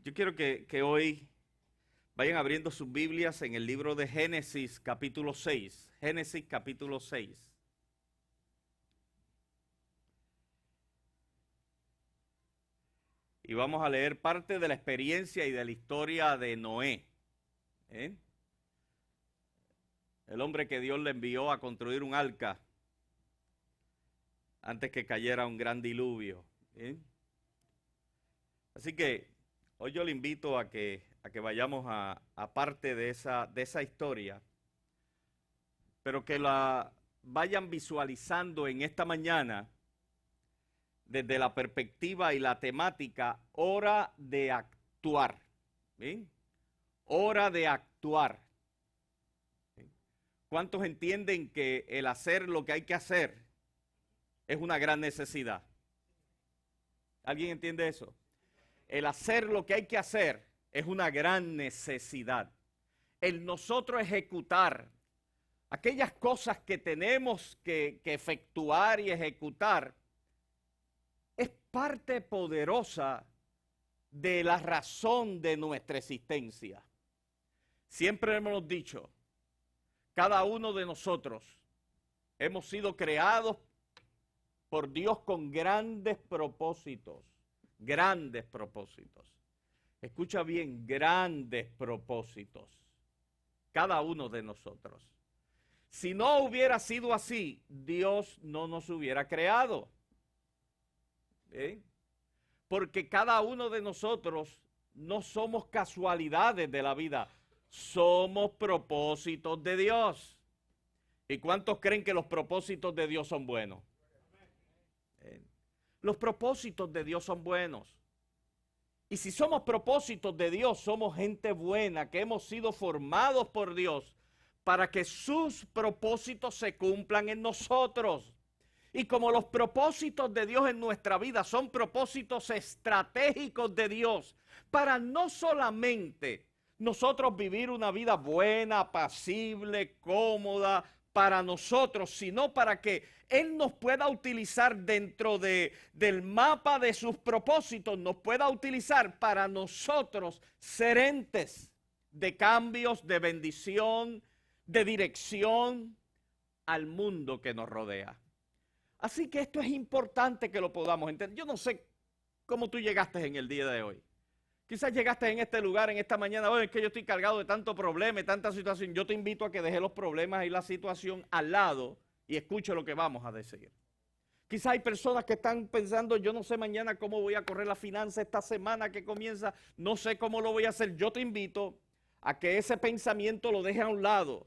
Yo quiero que hoy vayan abriendo sus Biblias en el libro de Génesis capítulo 6. Génesis capítulo 6. Y vamos a leer parte de la experiencia y de la historia de Noé. ¿Eh? El hombre que Dios le envió a construir un arca antes que cayera un gran diluvio. ¿Eh? Así que hoy yo le invito a que vayamos a parte de esa historia, pero que la vayan visualizando en esta mañana desde la perspectiva y la temática hora de actuar. ¿Bien? Hora de actuar. ¿Bien? ¿Cuántos entienden que el hacer lo que hay que hacer es una gran necesidad? ¿Alguien entiende eso? El hacer lo que hay que hacer es una gran necesidad. El nosotros ejecutar aquellas cosas que tenemos que efectuar y ejecutar es parte poderosa de la razón de nuestra existencia. Siempre hemos dicho, cada uno de nosotros hemos sido creados por Dios con grandes propósitos. Grandes propósitos. Escucha bien, grandes propósitos. Cada uno de nosotros. Si no hubiera sido así, Dios no nos hubiera creado. ¿Eh? Porque cada uno de nosotros no somos casualidades de la vida. Somos propósitos de Dios. ¿Y cuántos creen que los propósitos de Dios son buenos? Los propósitos de Dios son buenos. Y si somos propósitos de Dios, somos gente buena, que hemos sido formados por Dios para que sus propósitos se cumplan en nosotros. Y como los propósitos de Dios en nuestra vida son propósitos estratégicos de Dios, para no solamente nosotros vivir una vida buena, apacible, cómoda, para nosotros, sino para que Él nos pueda utilizar dentro del mapa de sus propósitos, nos pueda utilizar para nosotros ser entes de cambios, de bendición, de dirección al mundo que nos rodea. Así que esto es importante que lo podamos entender. Yo no sé cómo tú llegaste en el día de hoy. Quizás llegaste en este lugar, en esta mañana, es que yo estoy cargado de tanto problema y tanta situación. Yo te invito a que dejes los problemas y la situación al lado y escuche lo que vamos a decir. Quizás hay personas que están pensando, yo no sé mañana cómo voy a correr la finanza esta semana que comienza, no sé cómo lo voy a hacer. Yo te invito a que ese pensamiento lo dejes a un lado.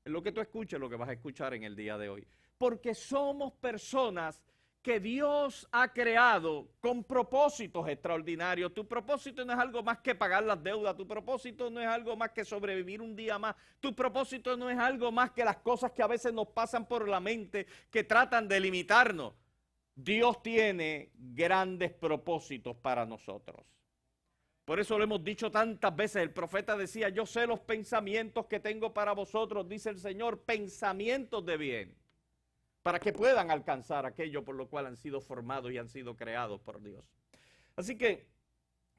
Es lo que tú escuches, lo que vas a escuchar en el día de hoy. Porque somos personas que Dios ha creado con propósitos extraordinarios. Tu propósito no es algo más que pagar las deudas, tu propósito no es algo más que sobrevivir un día más, tu propósito no es algo más que las cosas que a veces nos pasan por la mente que tratan de limitarnos. Dios tiene grandes propósitos para nosotros. Por eso lo hemos dicho tantas veces, el profeta decía, yo sé los pensamientos que tengo para vosotros, dice el Señor, pensamientos de bien, para que puedan alcanzar aquello por lo cual han sido formados y han sido creados por Dios. Así que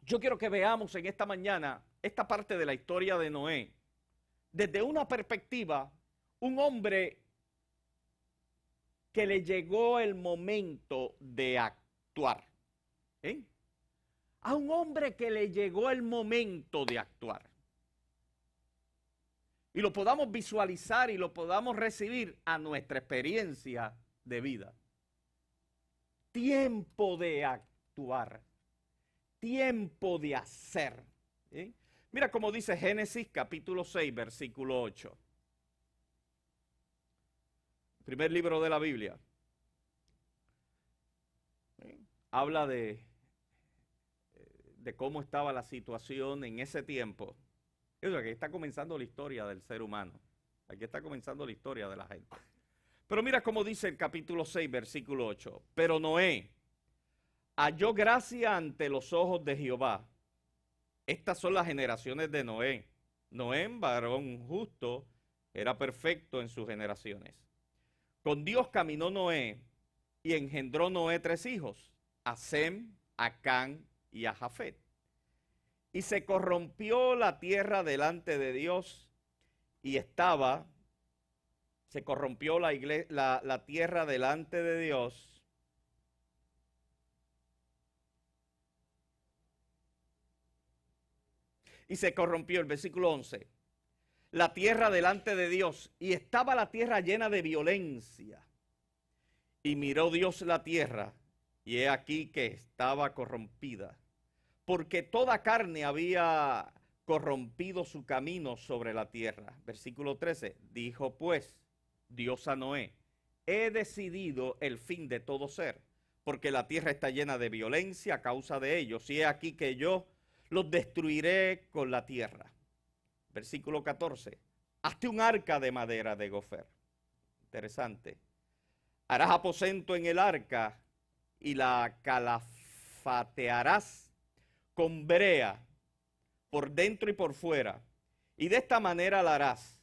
yo quiero que veamos en esta mañana esta parte de la historia de Noé, desde una perspectiva, un hombre que le llegó el momento de actuar. ¿Eh? A un hombre que le llegó el momento de actuar. Y lo podamos visualizar y lo podamos recibir a nuestra experiencia de vida. Tiempo de actuar. Tiempo de hacer. ¿Eh? Mira cómo dice Génesis capítulo 6, versículo 8. Primer libro de la Biblia. ¿Eh? Habla de cómo estaba la situación en ese tiempo. Aquí está comenzando la historia del ser humano. Aquí está comenzando la historia de la gente. Pero mira cómo dice el capítulo 6, versículo 8. Pero Noé halló gracia ante los ojos de Jehová. Estas son las generaciones de Noé. Noé, varón justo, era perfecto en sus generaciones. Con Dios caminó Noé y engendró Noé 3 hijos, a Sem, a Can y a Jafet. Y se corrompió la tierra delante de Dios y se corrompió la tierra delante de Dios. Y se corrompió, el versículo 11, la tierra delante de Dios, y estaba la tierra llena de violencia. Y miró Dios la tierra, y he aquí que estaba corrompida, porque toda carne había corrompido su camino sobre la tierra. Versículo 13, dijo pues Dios a Noé, he decidido el fin de todo ser, porque la tierra está llena de violencia a causa de ellos, y he aquí que yo los destruiré con la tierra. Versículo 14, hazte un arca de madera de gofer. Interesante. Harás aposento en el arca y la calafatearás con brea por dentro y por fuera. Y de esta manera la harás.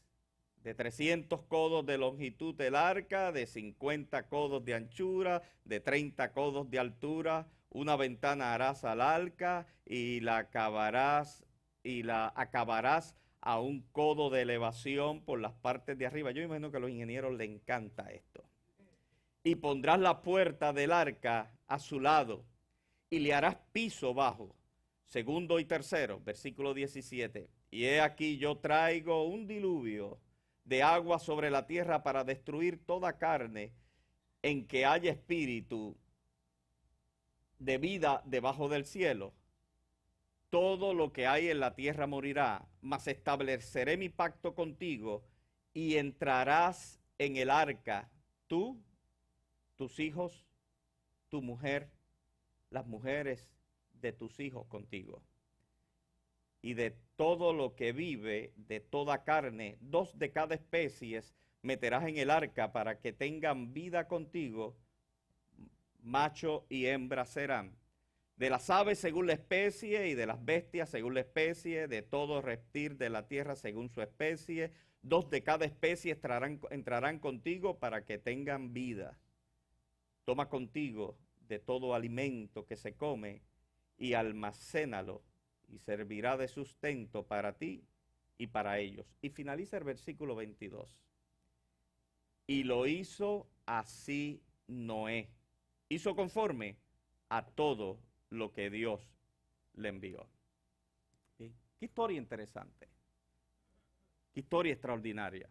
De 300 codos de longitud el arca, de 50 codos de anchura, de 30 codos de altura. Una ventana harás al arca y la acabarás a un codo de elevación por las partes de arriba. Yo imagino que a los ingenieros les encanta esto. Y pondrás la puerta del arca a su lado y le harás piso bajo. Segundo y tercero, versículo 17. Y he aquí yo traigo un diluvio de agua sobre la tierra para destruir toda carne en que haya espíritu de vida debajo del cielo. Todo lo que hay en la tierra morirá, mas estableceré mi pacto contigo y entrarás en el arca, tú, tus hijos, tu mujer, las mujeres de tus hijos contigo. Y de todo lo que vive, de toda carne, 2 de cada especie meterás en el arca para que tengan vida contigo, macho y hembra serán. De las aves según la especie y de las bestias según la especie, de todo reptil de la tierra según su especie, 2 de cada especie entrarán contigo para que tengan vida. Toma contigo de todo alimento que se come y almacénalo y servirá de sustento para ti y para ellos. Y finaliza el versículo 22. Y lo hizo así Noé. Hizo conforme a todo lo que Dios le envió. ¿Sí? Qué historia interesante. Qué historia extraordinaria.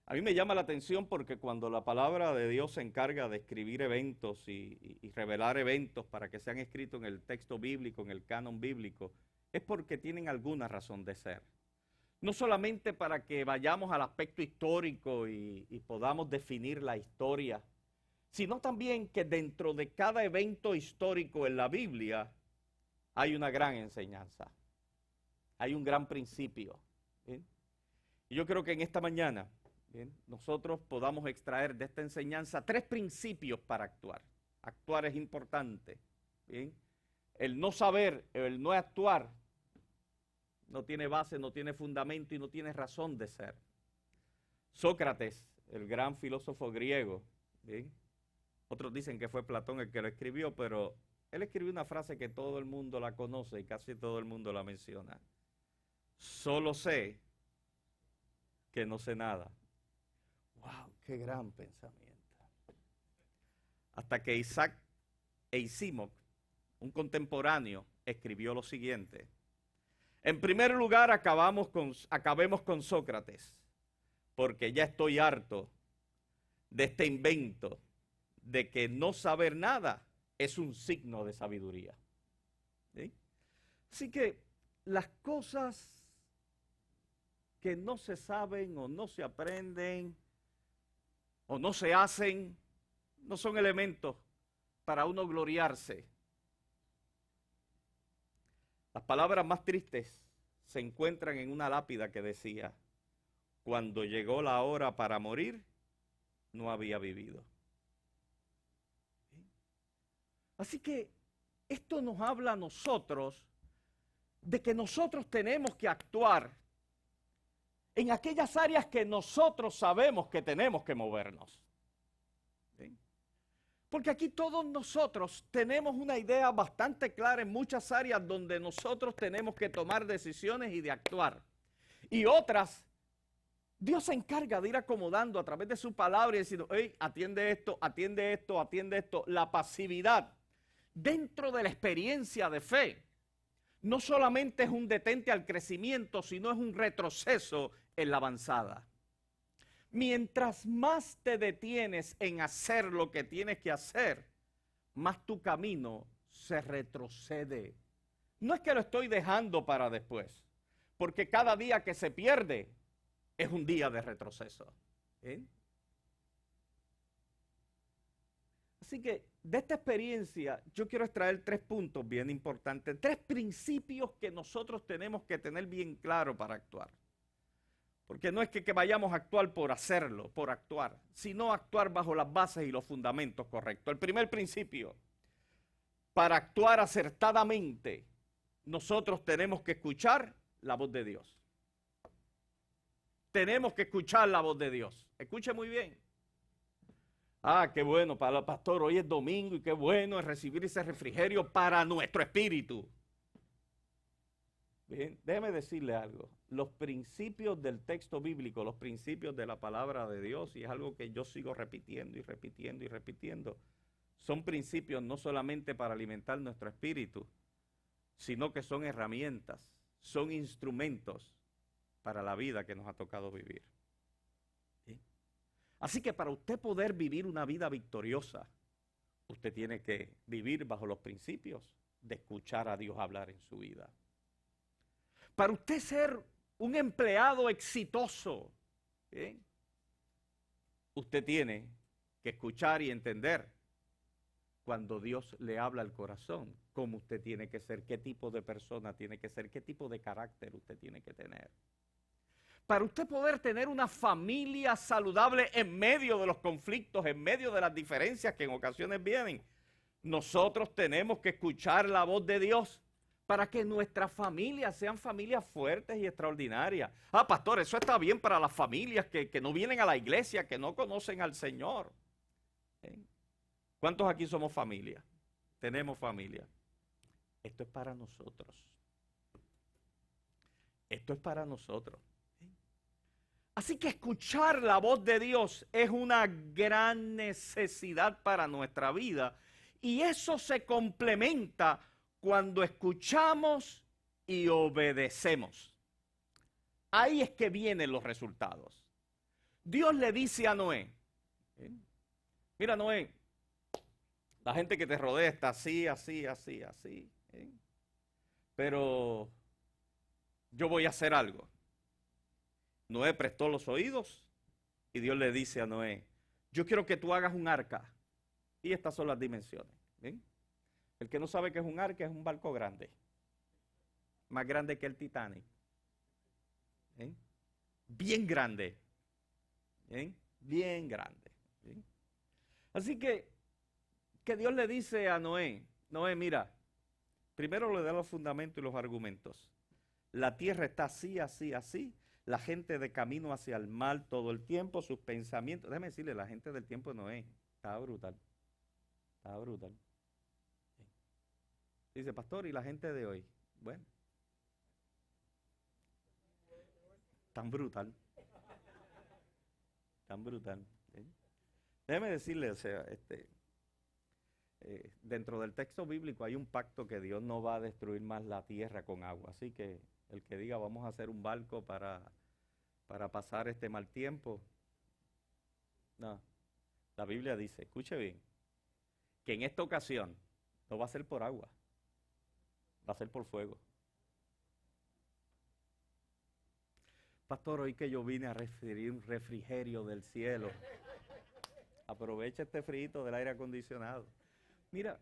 A mí me llama la atención porque cuando la palabra de Dios se encarga de escribir eventos y revelar eventos para que sean escritos en el texto bíblico, en el canon bíblico, es porque tienen alguna razón de ser. No solamente para que vayamos al aspecto histórico y podamos definir la historia, sino también que dentro de cada evento histórico en la Biblia hay una gran enseñanza, hay un gran principio. ¿Sí? Y yo creo que en esta mañana, bien, nosotros podamos extraer de esta enseñanza 3 principios para actuar. Actuar es importante. Bien. El no saber, el no actuar, no tiene base, no tiene fundamento y no tiene razón de ser. Sócrates, el gran filósofo griego, ¿bien? Otros dicen que fue Platón el que lo escribió, pero él escribió una frase que todo el mundo la conoce y casi todo el mundo la menciona. Solo sé que no sé nada. ¡Wow! ¡Qué gran pensamiento! Hasta que Isaac Eisimok, un contemporáneo, escribió lo siguiente. En primer lugar, acabemos con Sócrates, porque ya estoy harto de este invento de que no saber nada es un signo de sabiduría. ¿Sí? Así que las cosas que no se saben o no se aprenden o no se hacen, no son elementos para uno gloriarse. Las palabras más tristes se encuentran en una lápida que decía, cuando llegó la hora para morir, no había vivido. Así que esto nos habla a nosotros de que nosotros tenemos que actuar en aquellas áreas que nosotros sabemos que tenemos que movernos. ¿Sí? Porque aquí todos nosotros tenemos una idea bastante clara en muchas áreas donde nosotros tenemos que tomar decisiones y de actuar. Y otras, Dios se encarga de ir acomodando a través de su palabra y diciendo, hey, atiende esto, atiende esto, atiende esto. La pasividad dentro de la experiencia de fe no solamente es un detente al crecimiento, sino es un retroceso en la avanzada. Mientras más te detienes en hacer lo que tienes que hacer, más tu camino se retrocede. No es que lo estoy dejando para después, porque cada día que se pierde es un día de retroceso. ¿Eh? Así que de esta experiencia yo quiero extraer 3 puntos bien importantes, 3 principios que nosotros tenemos que tener bien claro para actuar. Porque no es que vayamos a actuar por hacerlo, por actuar, sino actuar bajo las bases y los fundamentos correctos. El primer principio, para actuar acertadamente, nosotros tenemos que escuchar la voz de Dios. Tenemos que escuchar la voz de Dios. Escuche muy bien. Ah, qué bueno, para el pastor, hoy es domingo y qué bueno es recibir ese refrigerio para nuestro espíritu. Bien, déjeme decirle algo. Los principios del texto bíblico, los principios de la palabra de Dios, y es algo que yo sigo repitiendo y repitiendo y repitiendo, son principios no solamente para alimentar nuestro espíritu, sino que son herramientas, son instrumentos para la vida que nos ha tocado vivir. ¿Sí? Así que para usted poder vivir una vida victoriosa, usted tiene que vivir bajo los principios de escuchar a Dios hablar en su vida. Para usted ser un empleado exitoso, ¿sí? Usted tiene que escuchar y entender cuando Dios le habla al corazón, cómo usted tiene que ser, qué tipo de persona tiene que ser, qué tipo de carácter usted tiene que tener. Para usted poder tener una familia saludable en medio de los conflictos, en medio de las diferencias que en ocasiones vienen, nosotros tenemos que escuchar la voz de Dios para que nuestras familias sean familias fuertes y extraordinarias. Ah, pastor, eso está bien para las familias que no vienen a la iglesia, que no conocen al Señor. ¿Eh? ¿Cuántos aquí somos familia? Tenemos familia. Esto es para nosotros. Esto es para nosotros. Así que escuchar la voz de Dios es una gran necesidad para nuestra vida. Y eso se complementa cuando escuchamos y obedecemos. Ahí es que vienen los resultados. Dios le dice a Noé, mira Noé, la gente que te rodea está así, así, así, así. Pero yo voy a hacer algo. Noé prestó los oídos y Dios le dice a Noé, yo quiero que tú hagas un arca. Y estas son las dimensiones. ¿Bien? El que no sabe qué es un arca es un barco grande. Más grande que el Titanic. ¿Bien? Bien grande. ¿Bien? Bien grande. ¿Bien? Así que Dios le dice a Noé, Noé, mira, primero le da los fundamentos y los argumentos. La tierra está así, así, así. La gente de camino hacia el mal todo el tiempo, sus pensamientos. Déjeme decirle, la gente del tiempo de Noé estaba brutal. Estaba brutal. Dice, pastor, ¿y la gente de hoy? Bueno, tan brutal. Tan brutal. ¿Sí? Déjeme decirle, o sea, dentro del texto bíblico hay un pacto que Dios no va a destruir más la tierra con agua. Así que el que diga vamos a hacer un barco para pasar este mal tiempo. No, la Biblia dice, escuche bien, que en esta ocasión no va a ser por agua, va a ser por fuego. Pastor, hoy que yo vine a recibir un refrigerio del cielo, aprovecha este frío del aire acondicionado. Mira,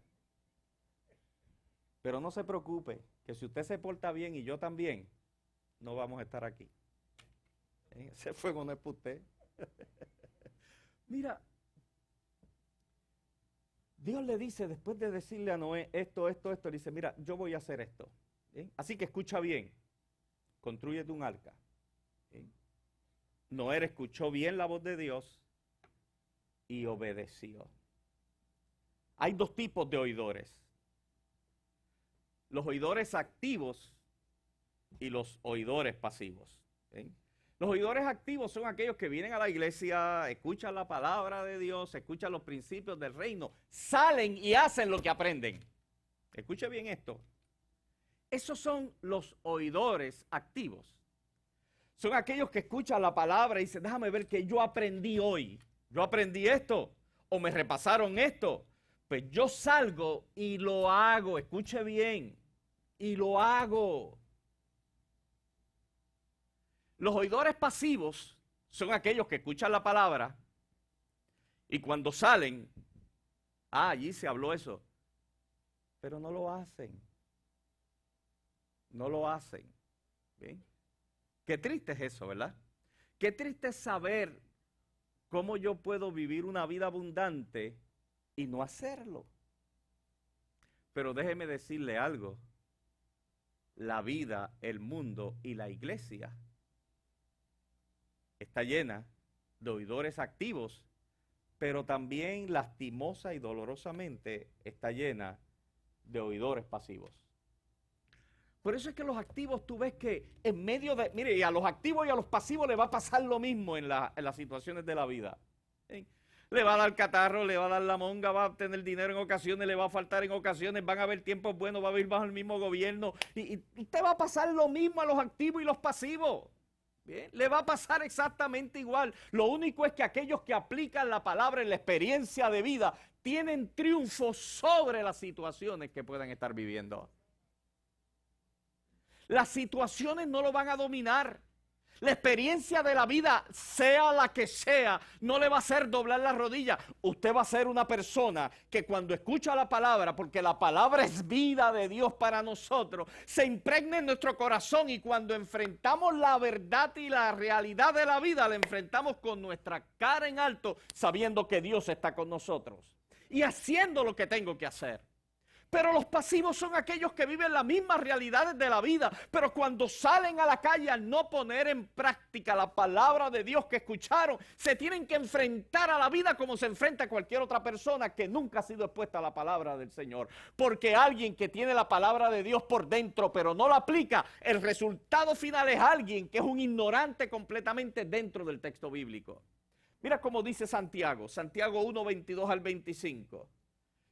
pero no se preocupe, que si usted se porta bien y yo también, no vamos a estar aquí. Ese fuego no es para usted. Mira, Dios le dice, después de decirle a Noé esto, le dice, mira, yo voy a hacer esto. Así que escucha bien, constrúyete un arca. Noé escuchó bien la voz de Dios y obedeció. Hay dos tipos de oidores. Los oidores activos y los oidores pasivos. ¿Sí? Los oidores activos son aquellos que vienen a la iglesia, escuchan la palabra de Dios, escuchan los principios del reino, salen y hacen lo que aprenden. Escuche bien esto. Esos son los oidores activos. Son aquellos que escuchan la palabra y dicen, déjame ver qué yo aprendí hoy. Yo aprendí esto o me repasaron esto. Pues yo salgo y lo hago, escuche bien, y lo hago. Los oidores pasivos son aquellos que escuchan la palabra y cuando salen, allí se habló eso, pero no lo hacen. No lo hacen. ¿Bien? Qué triste es eso, ¿verdad? Qué triste es saber cómo yo puedo vivir una vida abundante y no hacerlo. Pero déjeme decirle algo. La vida, el mundo y la iglesia está llena de oidores activos, pero también lastimosa y dolorosamente está llena de oidores pasivos. Por eso es que los activos, tú ves que en medio de... Mire, y a los activos y a los pasivos le va a pasar lo mismo en las situaciones de la vida. ¿Sí? Le va a dar catarro, le va a dar la monga, va a tener dinero en ocasiones, le va a faltar en ocasiones, van a haber tiempos buenos, va a vivir bajo el mismo gobierno. Y usted va a pasar lo mismo a los activos y los pasivos. ¿Bien? Le va a pasar exactamente igual. Lo único es que aquellos que aplican la palabra en la experiencia de vida tienen triunfo sobre las situaciones que puedan estar viviendo. Las situaciones no lo van a dominar. La experiencia de la vida, sea la que sea, no le va a hacer doblar la rodilla. Usted va a ser una persona que cuando escucha la palabra, porque la palabra es vida de Dios para nosotros, se impregna en nuestro corazón y cuando enfrentamos la verdad y la realidad de la vida, la enfrentamos con nuestra cara en alto, sabiendo que Dios está con nosotros y haciendo lo que tengo que hacer. Pero los pasivos son aquellos que viven las mismas realidades de la vida, pero cuando salen a la calle al no poner en práctica la palabra de Dios que escucharon, se tienen que enfrentar a la vida como se enfrenta a cualquier otra persona que nunca ha sido expuesta a la palabra del Señor. Porque alguien que tiene la palabra de Dios por dentro, pero no la aplica, el resultado final es alguien que es un ignorante completamente dentro del texto bíblico. Mira cómo dice Santiago, Santiago 1, 22 al 25.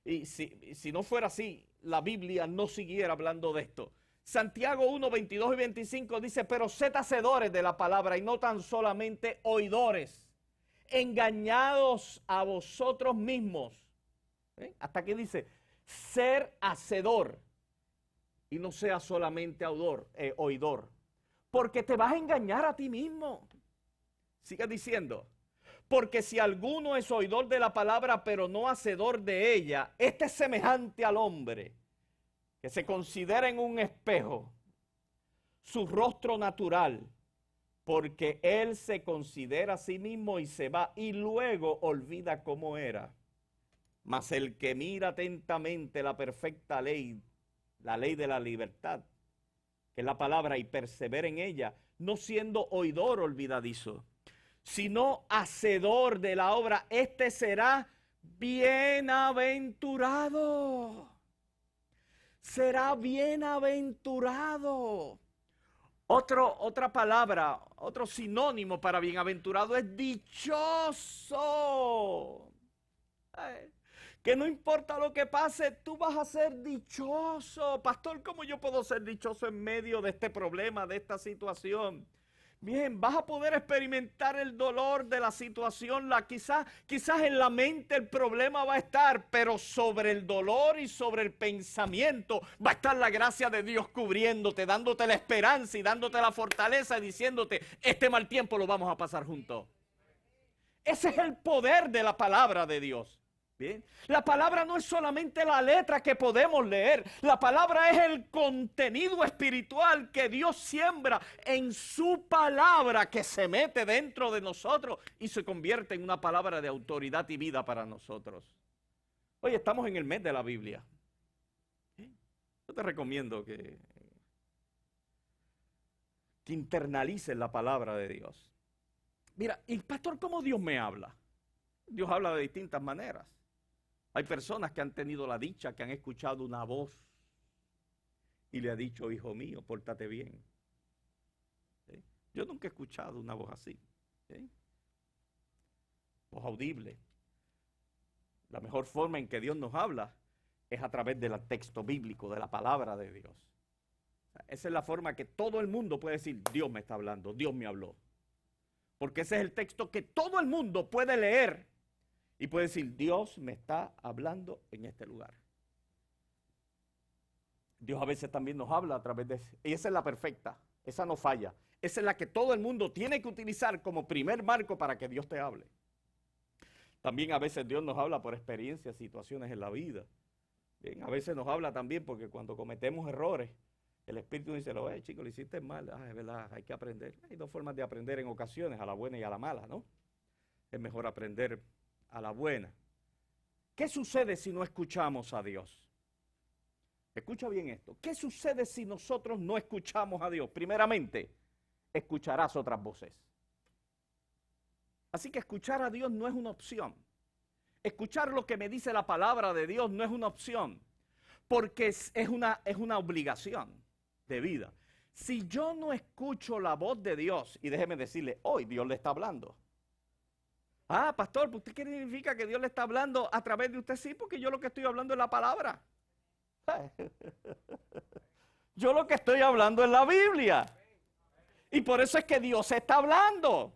Y si no fuera así, la Biblia no siguiera hablando de esto. Santiago 1, 22 y 25 dice, pero sed hacedores de la palabra y no tan solamente oidores, engañados a vosotros mismos. Hasta aquí dice, ser hacedor y no sea solamente oidor, porque te vas a engañar a ti mismo. Sigue diciendo. Porque si alguno es oidor de la palabra, pero no hacedor de ella, este es semejante al hombre que se considera en un espejo su rostro natural, porque él se considera a sí mismo y se va y luego olvida cómo era. Mas el que mira atentamente la perfecta ley, la ley de la libertad, que es la palabra, y persevera en ella, no siendo oidor olvidadizo, sino hacedor de la obra, este será bienaventurado. Será bienaventurado. Otra palabra, otro sinónimo para bienaventurado es dichoso. Que no importa lo que pase, tú vas a ser dichoso. Pastor, ¿cómo yo puedo ser dichoso en medio de este problema, de esta situación? Bien, vas a poder experimentar el dolor de la situación, quizás en la mente el problema va a estar, pero sobre el dolor y sobre el pensamiento va a estar la gracia de Dios cubriéndote, dándote la esperanza y dándote la fortaleza y diciéndote, este mal tiempo lo vamos a pasar juntos. Ese es el poder de la palabra de Dios. Bien, la palabra no es solamente la letra que podemos leer, la palabra es el contenido espiritual que Dios siembra en su palabra que se mete dentro de nosotros y se convierte en una palabra de autoridad y vida para nosotros. Hoy estamos en el mes de la Biblia. Yo te recomiendo que internalices la palabra de Dios. Mira, y pastor, ¿cómo Dios me habla? Dios habla de distintas maneras. Hay personas que han tenido la dicha, que han escuchado una voz y le ha dicho, hijo mío, pórtate bien. ¿Sí? Yo nunca he escuchado una voz así. ¿Sí? Voz audible. La mejor forma en que Dios nos habla es a través del texto bíblico, de la palabra de Dios. O sea, esa es la forma que todo el mundo puede decir, Dios me está hablando, Dios me habló. Porque ese es el texto que todo el mundo puede leer y puede decir, Dios me está hablando en este lugar. Dios a veces también nos habla a través de ese. Y esa es la perfecta, esa no falla. Esa es la que todo el mundo tiene que utilizar como primer marco para que Dios te hable. También a veces Dios nos habla por experiencias, situaciones en la vida. Bien, a veces nos habla también porque cuando cometemos errores, el Espíritu dice, chico, lo hiciste mal. Es verdad, hay que aprender. Hay dos formas de aprender en ocasiones, a la buena y a la mala, ¿no? Es mejor aprender a la buena. ¿Qué sucede si no escuchamos a Dios? Escucha bien esto. ¿Qué sucede si nosotros no escuchamos a Dios? Primeramente, escucharás otras voces. Así que escuchar a Dios no es una opción. Escuchar lo que me dice la palabra de Dios no es una opción, porque es una obligación de vida. Si yo no escucho la voz de Dios, y déjeme decirle, hoy Dios le está hablando. Ah, pastor, ¿usted qué significa que Dios le está hablando a través de usted? Sí, porque yo lo que estoy hablando es la palabra. Yo lo que estoy hablando es la Biblia. Y por eso es que Dios está hablando.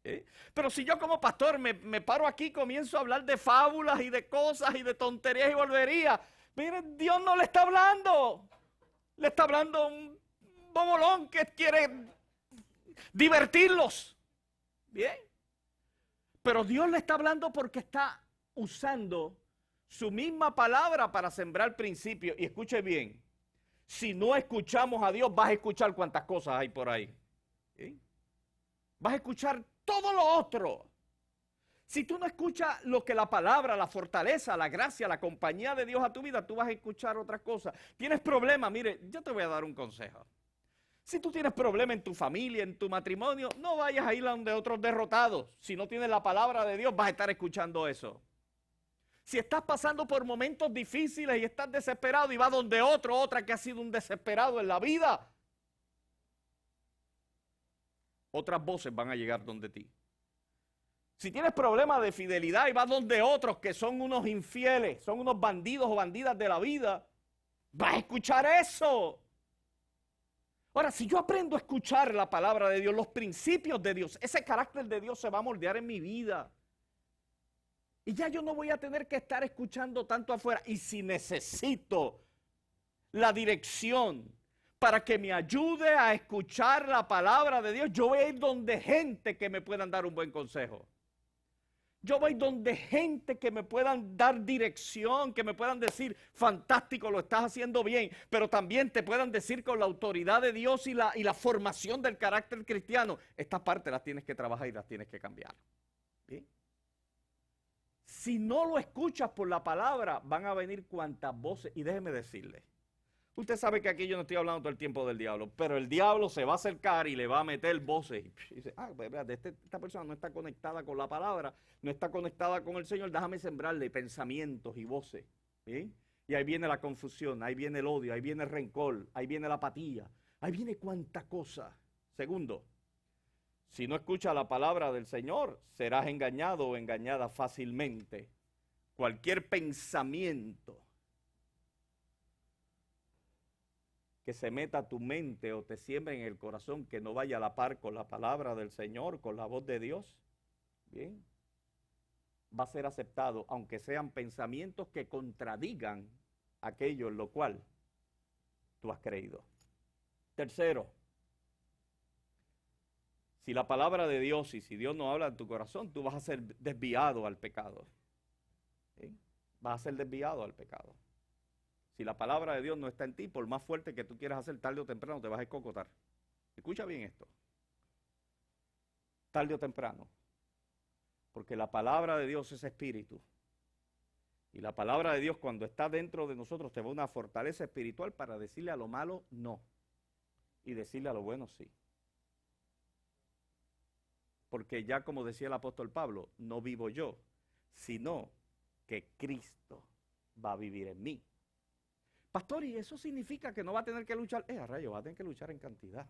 ¿Sí? Pero si yo como pastor me paro aquí y comienzo a hablar de fábulas y de cosas y de tonterías y volverías, miren, Dios no le está hablando. Le está hablando un bobolón que quiere divertirlos. Bien. Pero Dios le está hablando porque está usando su misma palabra para sembrar principios. Y escuche bien, si no escuchamos a Dios, vas a escuchar cuantas cosas hay por ahí. ¿Sí? Vas a escuchar todo lo otro. Si tú no escuchas lo que la palabra, la fortaleza, la gracia, la compañía de Dios a tu vida, tú vas a escuchar otras cosas. Tienes problemas, mire, yo te voy a dar un consejo. Si tú tienes problemas en tu familia, en tu matrimonio, no vayas a ir a donde otros derrotados. Si no tienes la palabra de Dios, vas a estar escuchando eso. Si estás pasando por momentos difíciles y estás desesperado y vas donde otra que ha sido un desesperado en la vida, otras voces van a llegar donde ti. Si tienes problemas de fidelidad y vas donde otros que son unos infieles, son unos bandidos o bandidas de la vida, vas a escuchar eso. Ahora, si yo aprendo a escuchar la palabra de Dios, los principios de Dios, ese carácter de Dios se va a moldear en mi vida. Y ya yo no voy a tener que estar escuchando tanto afuera. Y si necesito la dirección para que me ayude a escuchar la palabra de Dios, yo voy a ir donde gente que me puedan dar un buen consejo. Yo voy donde gente que me puedan dar dirección, que me puedan decir, fantástico, lo estás haciendo bien, pero también te puedan decir con la autoridad de Dios y la formación del carácter cristiano, estas partes las tienes que trabajar y las tienes que cambiar. ¿Sí? Si no lo escuchas por la palabra, van a venir cuantas voces, y déjeme decirle, usted sabe que aquí yo no estoy hablando todo el tiempo del diablo, pero el diablo se va a acercar y le va a meter voces. Y dice, pues, esta persona no está conectada con la palabra, no está conectada con el Señor, déjame sembrarle pensamientos y voces. ¿Sí? Y ahí viene la confusión, ahí viene el odio, ahí viene el rencor, ahí viene la apatía, ahí viene cuánta cosa. Segundo, si no escuchas la palabra del Señor, serás engañado o engañada fácilmente. Cualquier pensamiento que se meta a tu mente o te siembre en el corazón que no vaya a la par con la palabra del Señor, con la voz de Dios, bien, va a ser aceptado, aunque sean pensamientos que contradigan aquello en lo cual tú has creído. Tercero, si la palabra de Dios y si Dios no habla en tu corazón, tú vas a ser desviado al pecado. ¿Sí? Vas a ser desviado al pecado. Si la palabra de Dios no está en ti, por más fuerte que tú quieras hacer, tarde o temprano te vas a escocotar. Escucha bien esto. Tarde o temprano. Porque la palabra de Dios es espíritu. Y la palabra de Dios cuando está dentro de nosotros te da una fortaleza espiritual para decirle a lo malo no. Y decirle a lo bueno sí. Porque ya como decía el apóstol Pablo, no vivo yo, sino porque Cristo va a vivir en mí. Pastor, ¿y eso significa que no va a tener que luchar? A rayo, va a tener que luchar en cantidad.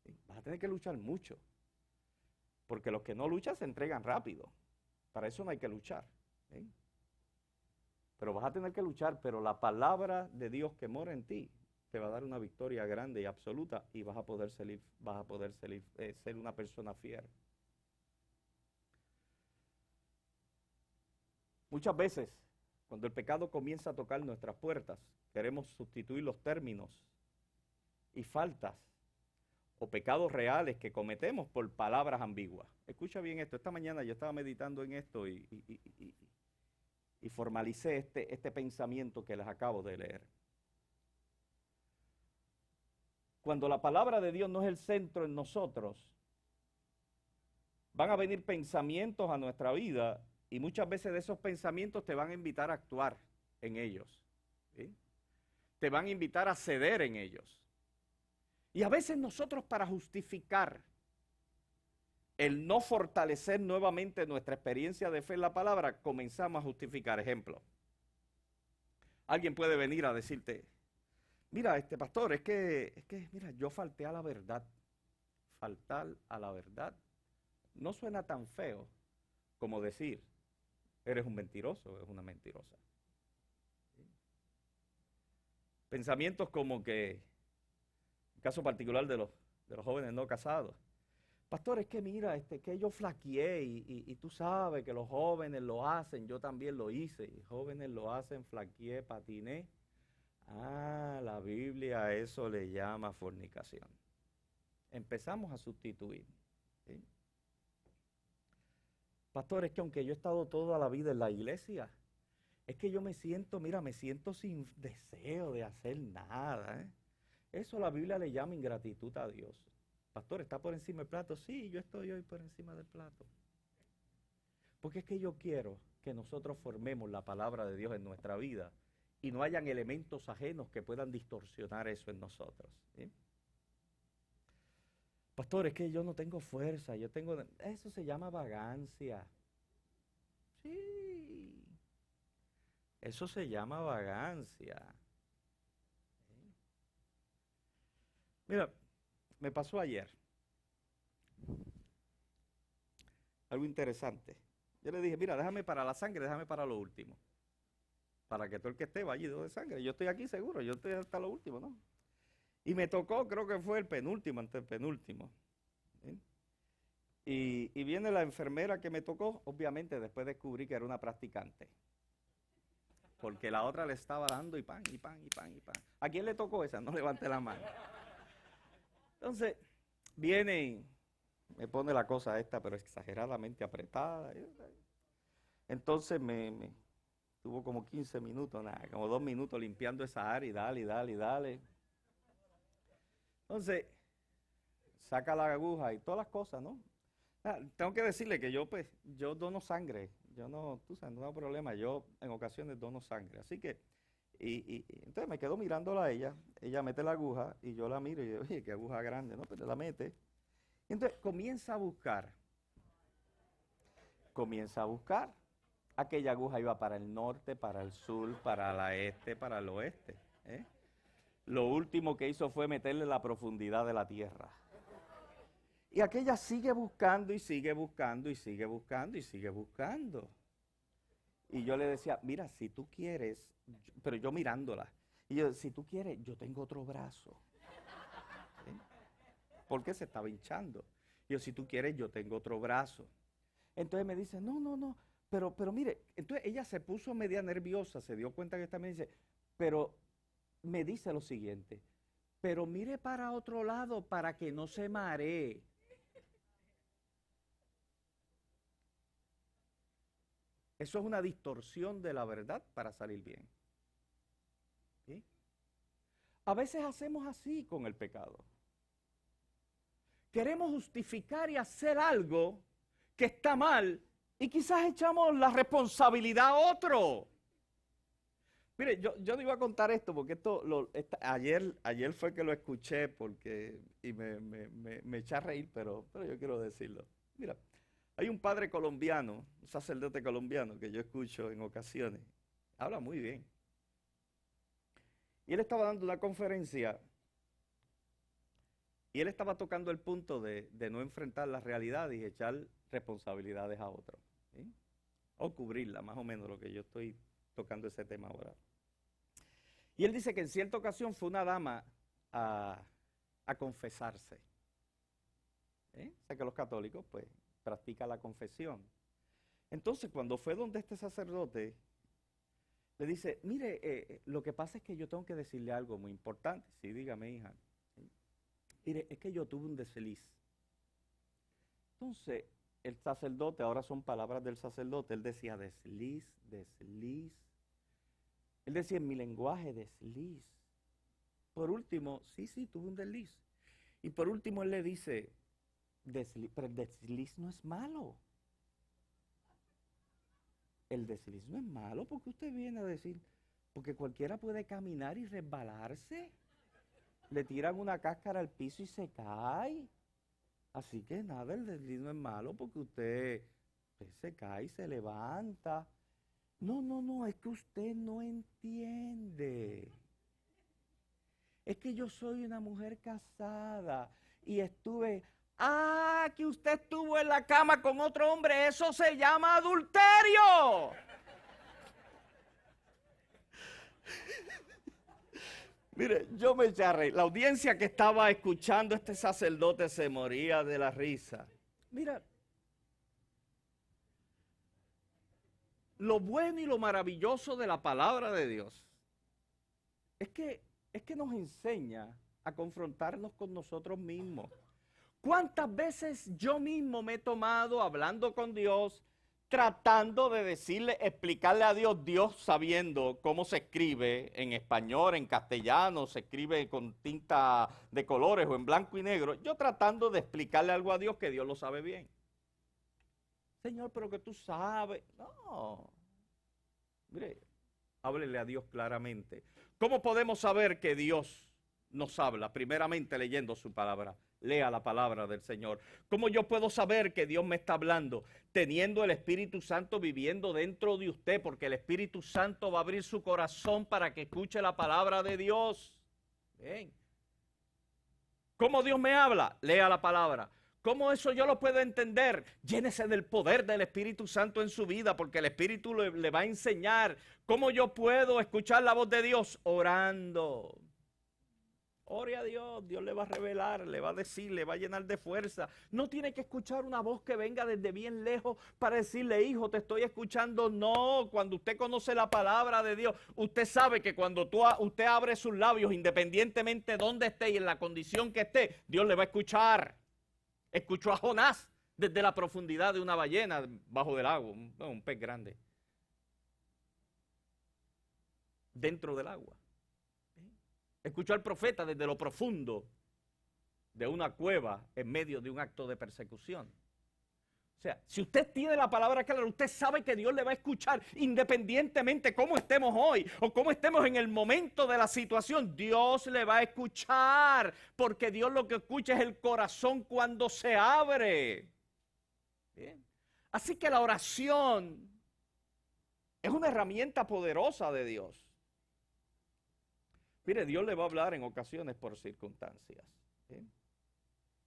¿Sí? Vas a tener que luchar mucho. Porque los que no luchan se entregan rápido. Para eso no hay que luchar. ¿Sí? Pero vas a tener que luchar, pero la palabra de Dios que mora en ti te va a dar una victoria grande y absoluta y vas a poder ser una persona fiel. Muchas veces, cuando el pecado comienza a tocar nuestras puertas, queremos sustituir los términos y faltas o pecados reales que cometemos por palabras ambiguas. Escucha bien esto. Esta mañana yo estaba meditando en esto y formalicé este pensamiento que les acabo de leer. Cuando la palabra de Dios no es el centro en nosotros, van a venir pensamientos a nuestra vida y muchas veces de esos pensamientos te van a invitar a actuar en ellos. ¿Sí? Te van a invitar a ceder en ellos. Y a veces nosotros, para justificar el no fortalecer nuevamente nuestra experiencia de fe en la palabra, comenzamos a justificar. Ejemplo, alguien puede venir a decirte: mira, pastor, es que, mira, yo falté a la verdad. Faltar a la verdad no suena tan feo como decir, eres un mentiroso o eres una mentirosa. ¿Sí? Pensamientos como que, en caso particular de los jóvenes no casados, pastor, es que mira, que yo flaqueé y tú sabes que los jóvenes lo hacen, yo también lo hice, y jóvenes lo hacen, flaqueé, patiné. La Biblia a eso le llama fornicación. Empezamos a sustituir. ¿Sí? Pastor, es que aunque yo he estado toda la vida en la iglesia, es que yo me siento sin deseo de hacer nada. Eso la Biblia le llama ingratitud a Dios. Pastor, ¿está por encima del plato? Sí, yo estoy hoy por encima del plato. Porque es que yo quiero que nosotros formemos la palabra de Dios en nuestra vida y no hayan elementos ajenos que puedan distorsionar eso en nosotros. ¿Sí? Pastor, es que yo no tengo fuerza, eso se llama vagancia. Sí, eso se llama vagancia. ¿Sí? Mira, me pasó ayer algo interesante. Yo le dije, mira, déjame para la sangre, déjame para lo último. Para que todo el que esté vaya de sangre. Yo estoy aquí seguro, yo estoy hasta lo último, ¿no? Y me tocó, creo que fue el penúltimo, antepenúltimo. ¿Sí? Y viene la enfermera que me tocó, obviamente después descubrí que era una practicante. Porque la otra le estaba dando y pan, y pan, y pan, y pan. ¿A quién le tocó esa? No levante la mano. Entonces, viene y me pone la cosa esta, pero exageradamente apretada. Entonces tuvo como 15 minutos, como 2 minutos limpiando esa área y dale. Entonces, saca la aguja y todas las cosas, ¿no? Tengo que decirle que yo dono sangre. Yo no, tú sabes, no tengo problema. Yo en ocasiones dono sangre. Así que, y entonces me quedo mirándola a ella. Ella mete la aguja y yo la miro y digo, oye, qué aguja grande, ¿no? Pero la mete. Y entonces comienza a buscar. Aquella aguja iba para el norte, para el sur, para el este, para el oeste. Lo último que hizo fue meterle la profundidad de la tierra. Y aquella sigue buscando y sigue buscando y sigue buscando y sigue buscando. Y yo le decía, mira, si tú quieres, pero yo mirándola, y yo, si tú quieres, yo tengo otro brazo. ¿Sí? Porque se estaba hinchando. Y yo, si tú quieres, yo tengo otro brazo. Entonces me dice, no, pero mire, entonces ella se puso media nerviosa, se dio cuenta que esta me dice, pero me dice lo siguiente, pero mire para otro lado para que no se maree. Eso es una distorsión de la verdad para salir bien. ¿Sí? A veces hacemos así con el pecado. Queremos justificar y hacer algo que está mal y quizás echamos la responsabilidad a otro. Mire, yo no iba a contar esto porque ayer fue que lo escuché y me eché a reír, pero yo quiero decirlo. Mira, Hay un padre colombiano, un sacerdote colombiano que yo escucho en ocasiones. Habla muy bien. Y él estaba dando una conferencia y él estaba tocando el punto de no enfrentar la realidad y echar responsabilidades a otros, ¿sí? O cubrirla, más o menos lo que yo estoy tocando ese tema ahora. Y él dice que en cierta ocasión fue una dama a confesarse. Sé que los católicos pues practican la confesión. Entonces cuando fue donde este sacerdote, le dice, mire, lo que pasa es que yo tengo que decirle algo muy importante. Sí, dígame, hija. Mire, es que yo tuve un desliz. Entonces, el sacerdote, ahora son palabras del sacerdote, él decía desliz, desliz. Él decía en mi lenguaje desliz. Por último, sí, tuve un desliz. Y por último él le dice, pero el desliz no es malo. El desliz no es malo porque usted viene a decir, porque cualquiera puede caminar y resbalarse. Le tiran una cáscara al piso y se cae. Así que nada, el desliz no es malo porque usted se cae y se levanta. No, es que usted no entiende. Es que yo soy una mujer casada y estuve... Ah, que usted estuvo en la cama con otro hombre, eso se llama adulterio. Mire, yo me eché a reír. La audiencia que estaba escuchando a este sacerdote se moría de la risa. Mira, lo bueno y lo maravilloso de la palabra de Dios es que nos enseña a confrontarnos con nosotros mismos. ¿Cuántas veces yo mismo me he tomado hablando con Dios, tratando de decirle, explicarle a Dios, Dios sabiendo cómo se escribe en español, en castellano, se escribe con tinta de colores o en blanco y negro, yo tratando de explicarle algo a Dios que Dios lo sabe bien. Señor, pero que tú sabes. No. Mire, háblele a Dios claramente. ¿Cómo podemos saber que Dios nos habla? Primeramente leyendo su palabra. Lea la palabra del Señor. ¿Cómo yo puedo saber que Dios me está hablando? Teniendo el Espíritu Santo viviendo dentro de usted, porque el Espíritu Santo va a abrir su corazón para que escuche la palabra de Dios. Bien. ¿Cómo Dios me habla? Lea la palabra. ¿Cómo eso yo lo puedo entender? Llénese del poder del Espíritu Santo en su vida, porque el Espíritu le va a enseñar. ¿Cómo yo puedo escuchar la voz de Dios? Orando. Ore a Dios, Dios le va a revelar, le va a decir, le va a llenar de fuerza. No tiene que escuchar una voz que venga desde bien lejos para decirle, hijo, te estoy escuchando. No, cuando usted conoce la palabra de Dios, usted sabe que cuando usted abre sus labios, independientemente de dónde esté y en la condición que esté, Dios le va a escuchar. Escuchó a Jonás desde la profundidad de una ballena bajo del agua, un pez grande, dentro del agua. Escuchó al profeta desde lo profundo de una cueva en medio de un acto de persecución. O sea, si usted tiene la palabra clara, usted sabe que Dios le va a escuchar independientemente cómo estemos hoy o cómo estemos en el momento de la situación. Dios le va a escuchar porque Dios lo que escucha es el corazón cuando se abre. Bien. Así que la oración es una herramienta poderosa de Dios. Mire, Dios le va a hablar en ocasiones por circunstancias. ¿Bien?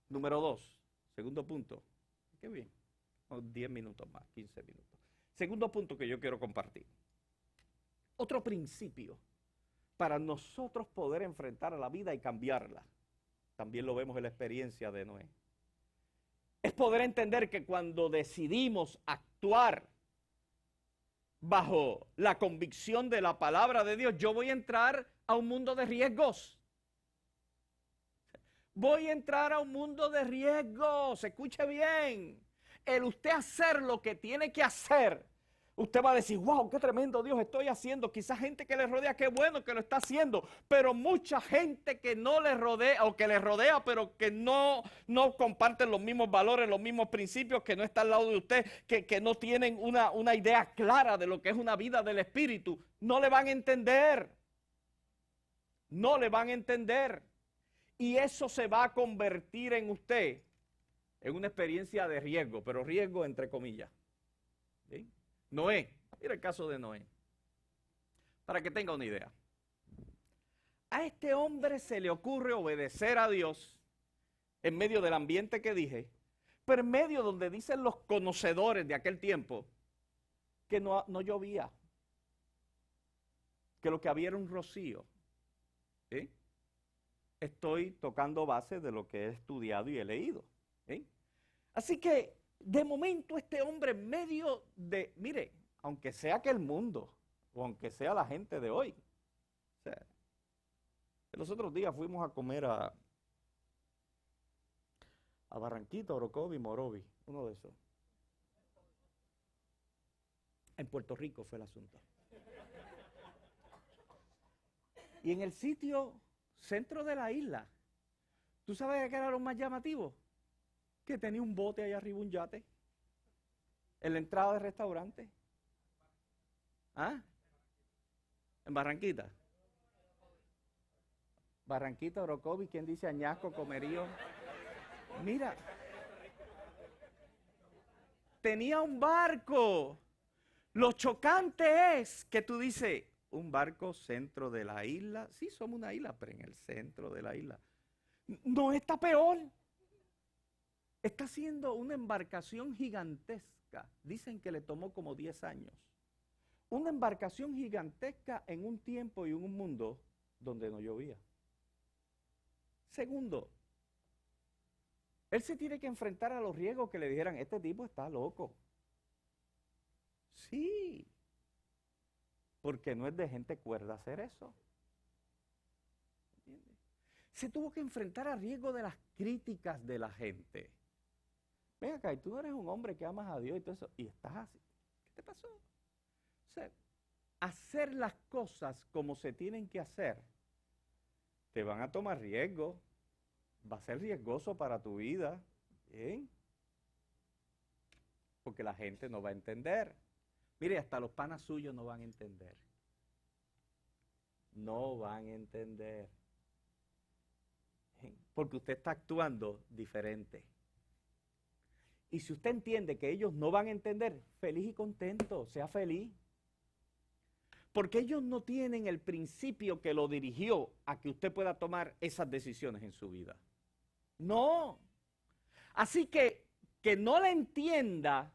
Número 2, segundo punto. Qué bien. 10 minutos más, 15 minutos. Segundo punto que yo quiero compartir. Otro principio para nosotros poder enfrentar a la vida y cambiarla. También lo vemos en la experiencia de Noé. Es poder entender que cuando decidimos actuar bajo la convicción de la palabra de Dios, yo voy a entrar a un mundo de riesgos. Voy a entrar a un mundo de riesgos. Escuche bien. El usted hacer lo que tiene que hacer, usted va a decir, wow, qué tremendo Dios estoy haciendo. Quizás gente que le rodea, qué bueno que lo está haciendo. Pero mucha gente que no le rodea, o que le rodea, pero que no comparten los mismos valores, los mismos principios, que no está al lado de usted, que no tienen una idea clara de lo que es una vida del Espíritu, no le van a entender. No le van a entender. Y eso se va a convertir en usted en una experiencia de riesgo, pero riesgo entre comillas. ¿Sí? Noé, mira el caso de Noé, para que tenga una idea. A este hombre se le ocurre obedecer a Dios en medio del ambiente que dije, pero en medio donde dicen los conocedores de aquel tiempo que no llovía, que lo que había era un rocío. ¿Sí? Estoy tocando base de lo que he estudiado y he leído. ¿Sí? Así que, de momento, este hombre en medio de, mire, aunque sea que el mundo, o aunque sea la gente de hoy, o sea, los otros días fuimos a comer a Barranquita, Orocovi, Morovi, uno de esos. En Puerto Rico fue el asunto. Y en el sitio centro de la isla, ¿tú sabes qué era lo más llamativo? Que tenía un bote ahí arriba, un yate, en la entrada del restaurante. ¿Ah? En Barranquita. Barranquita, Orocovi, ¿quién dice Añasco, Comerío? Mira, tenía un barco. Lo chocante es que tú dices, un barco centro de la isla. Sí, somos una isla, pero en el centro de la isla. No, está peor. Está haciendo una embarcación gigantesca. Dicen que le tomó como 10 años. Una embarcación gigantesca en un tiempo y en un mundo donde no llovía. Segundo, él se tiene que enfrentar a los riesgos que le dijeran, este tipo está loco. Sí, porque no es de gente cuerda hacer eso. ¿Entiendes? Se tuvo que enfrentar a riesgo de las críticas de la gente. Ven acá, y tú no eres un hombre que amas a Dios y todo eso, y estás así. ¿Qué te pasó? O sea, hacer las cosas como se tienen que hacer, te van a tomar riesgo, va a ser riesgoso para tu vida, ¿bien? Porque la gente no va a entender. Mire, hasta los panas suyos no van a entender. No van a entender. ¿Bien? Porque usted está actuando diferente. Y si usted entiende que ellos no van a entender, feliz y contento, sea feliz. Porque ellos no tienen el principio que lo dirigió a que usted pueda tomar esas decisiones en su vida. No. Así que no le entienda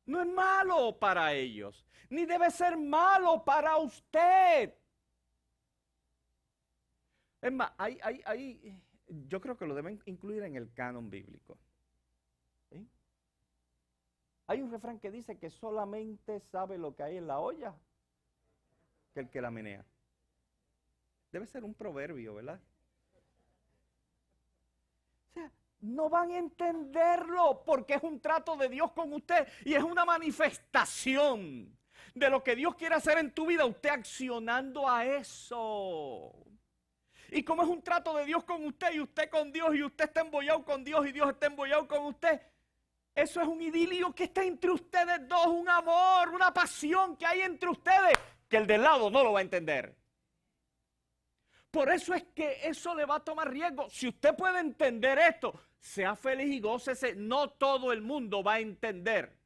no es malo para ellos, ni debe ser malo para usted. Es más, yo creo que lo deben incluir en el canon bíblico. ¿Sí? Hay un refrán que dice que solamente sabe lo que hay en la olla que el que la menea. Debe ser un proverbio, ¿verdad? O sea, no van a entenderlo porque es un trato de Dios con usted y es una manifestación de lo que Dios quiere hacer en tu vida, usted accionando a eso. Y como es un trato de Dios con usted y usted con Dios y usted está embollado con Dios y Dios está embollado con usted, eso es un idilio que está entre ustedes dos, un amor, una pasión que hay entre ustedes que el del lado no lo va a entender. Por eso es que eso le va a tomar riesgo. Si usted puede entender esto, sea feliz y gócese. No todo el mundo va a entender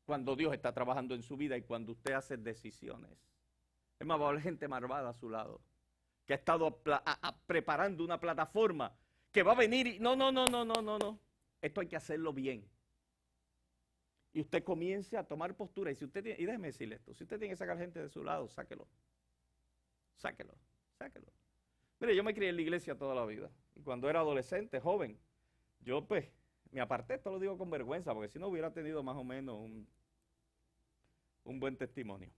cuando Dios está trabajando en su vida y cuando usted hace decisiones. Es más, va a haber gente malvada a su lado, que ha estado preparando una plataforma, que va a venir y no. Esto hay que hacerlo bien. Y usted comience a tomar postura. Y si usted tiene, y déjeme decirle esto, si usted tiene que sacar gente de su lado, sáquelo. Sáquelo. Mire, yo me crié en la iglesia toda la vida. Y cuando era adolescente, joven, yo pues me aparté, esto lo digo con vergüenza, porque si no hubiera tenido más o menos un buen testimonio.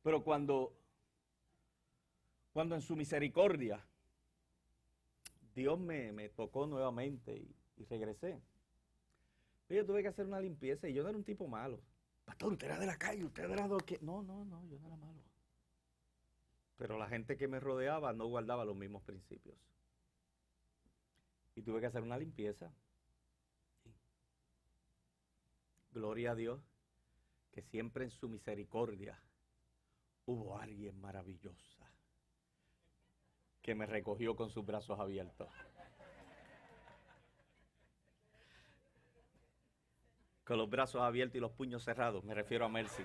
Pero cuando en su misericordia Dios me tocó nuevamente y regresé, yo tuve que hacer una limpieza y yo no era un tipo malo. Pastor, usted era de la calle, usted era de que... No, yo no era malo. Pero la gente que me rodeaba no guardaba los mismos principios. Y tuve que hacer una limpieza. Sí. Gloria a Dios, que siempre en su misericordia hubo alguien maravillosa que me recogió con sus brazos abiertos. Con los brazos abiertos y los puños cerrados, me refiero a Mercy.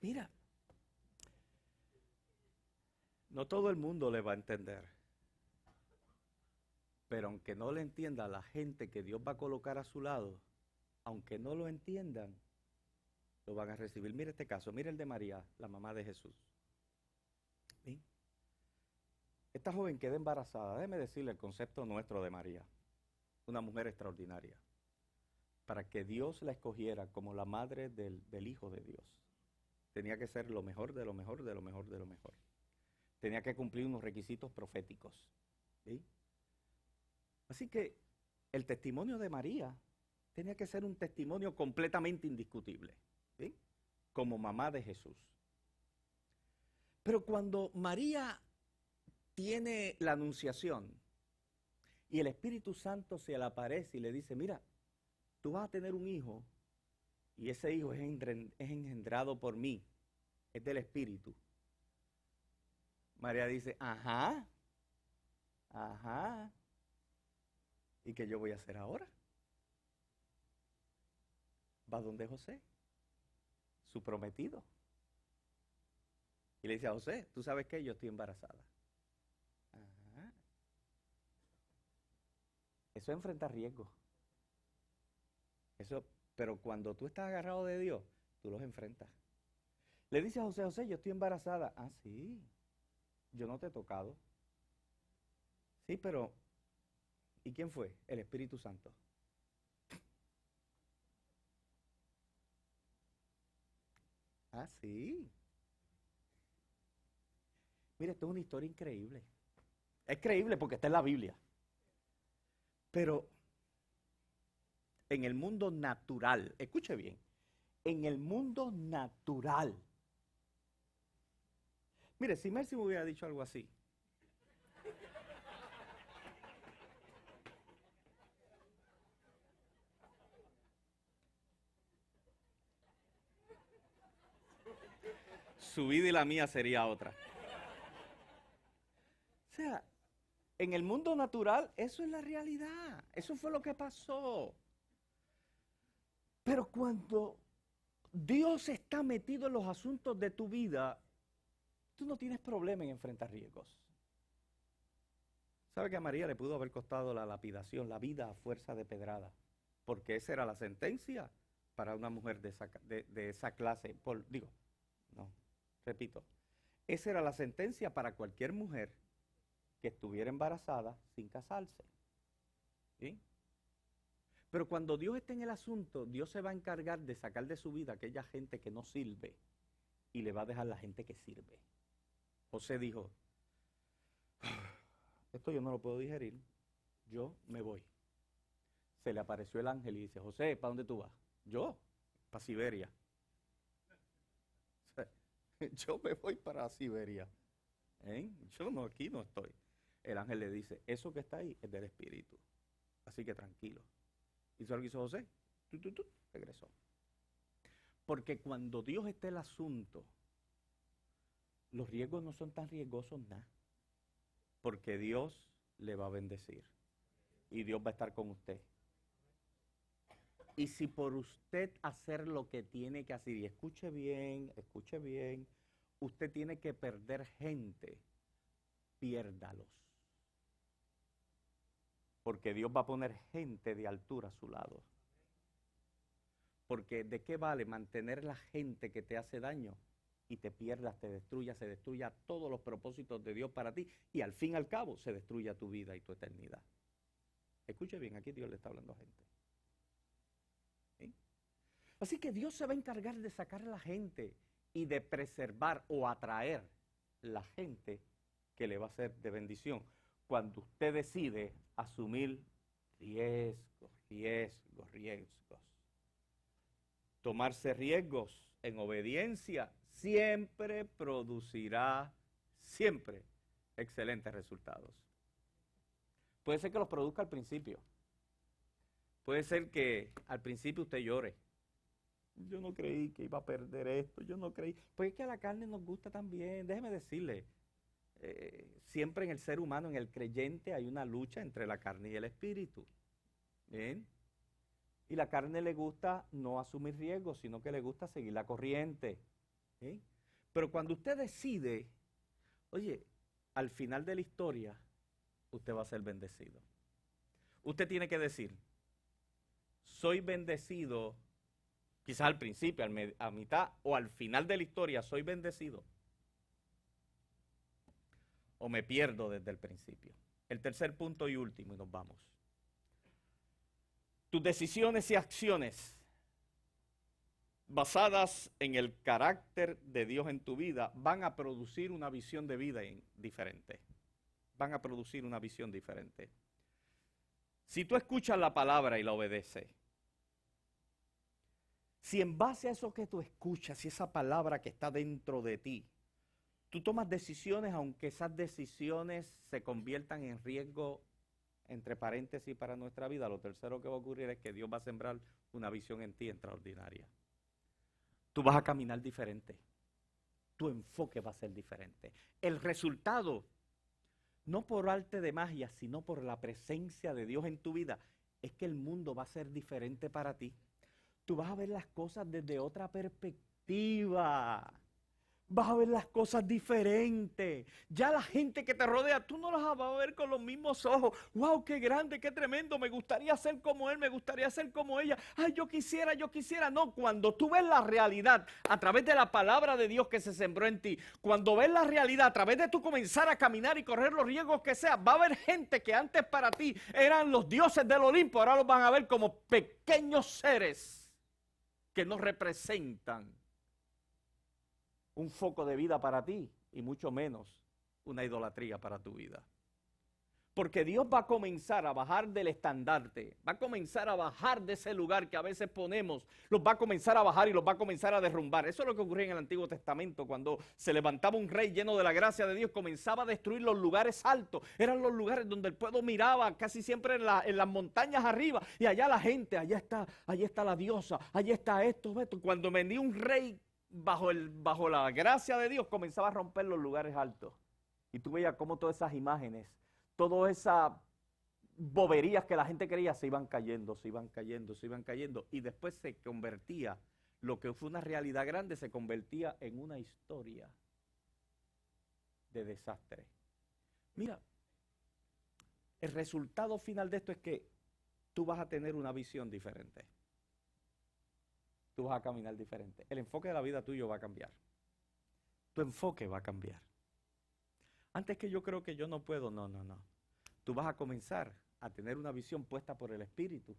Mira, no todo el mundo le va a entender. Pero aunque no le entienda la gente que Dios va a colocar a su lado, aunque no lo entiendan, lo van a recibir. Mira este caso, mira el de María, la mamá de Jesús. ¿Sí? Esta joven queda embarazada. Déjeme decirle el concepto nuestro de María. Una mujer extraordinaria. Para que Dios la escogiera como la madre del Hijo de Dios, tenía que ser lo mejor de lo mejor, de lo mejor, de lo mejor. Tenía que cumplir unos requisitos proféticos. ¿Sí? Así que el testimonio de María tenía que ser un testimonio completamente indiscutible, ¿sí? Como mamá de Jesús. Pero cuando María tiene la anunciación y el Espíritu Santo se le aparece y le dice, mira, tú vas a tener un hijo y ese hijo es engendrado por mí, es del Espíritu. María dice, ajá. ¿Y qué yo voy a hacer ahora? Va donde José, su prometido. Y le dice a José, ¿tú sabes qué? Yo estoy embarazada. Ajá. Eso enfrenta riesgos. Pero cuando tú estás agarrado de Dios, tú los enfrentas. Le dice a José, José, yo estoy embarazada. Ah, sí, yo no te he tocado. Sí, pero ¿y quién fue? El Espíritu Santo. Ah, sí. Mire, esto es una historia increíble. Es creíble porque está en la Biblia. Pero en el mundo natural, escuche bien, en el mundo natural. Mire, si Mercy me hubiera dicho algo así. Su vida y la mía sería otra. O sea, en el mundo natural, eso es la realidad. Eso fue lo que pasó. Pero cuando Dios está metido en los asuntos de tu vida, tú no tienes problema en enfrentar riesgos. ¿Sabe que a María le pudo haber costado la lapidación, la vida a fuerza de pedrada? Porque esa era la sentencia para una mujer de esa clase. Repito, esa era la sentencia para cualquier mujer que estuviera embarazada sin casarse. ¿Sí? Pero cuando Dios esté en el asunto, Dios se va a encargar de sacar de su vida a aquella gente que no sirve y le va a dejar la gente que sirve. José dijo, esto yo no lo puedo digerir, yo me voy. Se le apareció el ángel y dice, José, ¿para dónde tú vas? Yo, para Siberia. O sea, yo me voy para Siberia. Yo no, aquí no estoy. El ángel le dice, eso que está ahí es del Espíritu. Así que tranquilo. ¿Hizo lo que hizo José? Regresó. Porque cuando Dios está en el asunto, los riesgos no son tan riesgosos nada. Porque Dios le va a bendecir. Y Dios va a estar con usted. Y si por usted hacer lo que tiene que hacer, y escuche bien, usted tiene que perder gente, piérdalos. Porque Dios va a poner gente de altura a su lado. Porque ¿de qué vale mantener la gente que te hace daño y te pierdas, te destruya, se destruya todos los propósitos de Dios para ti y al fin y al cabo se destruya tu vida y tu eternidad? Escuche bien, aquí Dios le está hablando a gente. ¿Sí? Así que Dios se va a encargar de sacar a la gente y de preservar o atraer la gente que le va a ser de bendición cuando usted decide asumir riesgos. Tomarse riesgos en obediencia siempre producirá, excelentes resultados. Puede ser que los produzca al principio. Puede ser que al principio usted llore. Yo no creí que iba a perder esto, yo no creí. Pues es que a la carne nos gusta también, déjeme decirle. siempre en el ser humano, en el creyente, hay una lucha entre la carne y el espíritu. ¿Bien? Y la carne le gusta no asumir riesgos, sino que le gusta seguir la corriente. ¿Sí? Pero cuando usted decide, oye, al final de la historia, usted va a ser bendecido. Usted tiene que decir, soy bendecido, quizás al principio, a mitad o al final de la historia, soy bendecido. O me pierdo desde el principio. El tercer punto y último, y nos vamos. Tus decisiones y acciones basadas en el carácter de Dios en tu vida van a producir una visión de vida diferente. Van a producir una visión diferente. Si tú escuchas la palabra y la obedeces, si en base a eso que tú escuchas y esa palabra que está dentro de ti, tú tomas decisiones, aunque esas decisiones se conviertan en riesgo, entre paréntesis, para nuestra vida, lo tercero que va a ocurrir es que Dios va a sembrar una visión en ti extraordinaria. Tú vas a caminar diferente. Tu enfoque va a ser diferente. El resultado, no por arte de magia, sino por la presencia de Dios en tu vida, es que el mundo va a ser diferente para ti. Tú vas a ver las cosas desde otra perspectiva. Vas a ver las cosas diferentes. Ya la gente que te rodea, tú no las vas a ver con los mismos ojos. ¡Wow, qué grande, qué tremendo! Me gustaría ser como él, me gustaría ser como ella. ¡Ay, yo quisiera! No, cuando tú ves la realidad a través de la palabra de Dios que se sembró en ti, cuando ves la realidad a través de tú comenzar a caminar y correr los riesgos que sea, va a haber gente que antes para ti eran los dioses del Olimpo, ahora los van a ver como pequeños seres que no representan un foco de vida para ti y mucho menos una idolatría para tu vida. Porque Dios va a comenzar a bajar del estandarte, va a comenzar a bajar de ese lugar que a veces ponemos, los va a comenzar a bajar y los va a comenzar a derrumbar. Eso es lo que ocurría en el Antiguo Testamento, cuando se levantaba un rey lleno de la gracia de Dios, comenzaba a destruir los lugares altos. Eran los lugares donde el pueblo miraba casi siempre en las montañas arriba, y allá la gente, allá está la diosa, allá está esto. Cuando venía un rey bajo la gracia de Dios, comenzaba a romper los lugares altos. Y tú veías cómo todas esas imágenes, todas esas boberías que la gente creía, se iban cayendo. Y después se convertía, lo que fue una realidad grande, se convertía en una historia de desastre. Mira, el resultado final de esto es que tú vas a tener una visión diferente. Tú vas a caminar diferente. El enfoque de la vida tuyo va a cambiar. Tu enfoque va a cambiar. Antes que yo creo que yo no puedo, no. Tú vas a comenzar a tener una visión puesta por el Espíritu,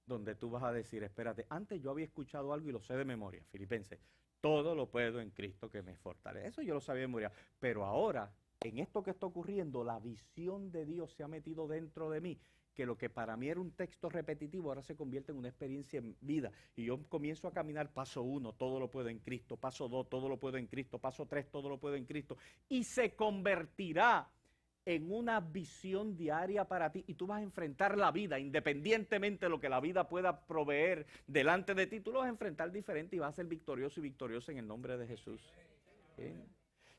donde tú vas a decir, espérate, antes yo había escuchado algo y lo sé de memoria, Filipenses, todo lo puedo en Cristo que me fortalece. Eso yo lo sabía de memoria, pero ahora, en esto que está ocurriendo, la visión de Dios se ha metido dentro de mí, que lo que para mí era un texto repetitivo, ahora se convierte en una experiencia en vida. Y yo comienzo a caminar, paso 1, todo lo puedo en Cristo, paso 2, todo lo puedo en Cristo, paso 3, todo lo puedo en Cristo. Y se convertirá en una visión diaria para ti. Y tú vas a enfrentar la vida, independientemente de lo que la vida pueda proveer delante de ti, tú lo vas a enfrentar diferente y vas a ser victorioso y victoriosa en el nombre de Jesús.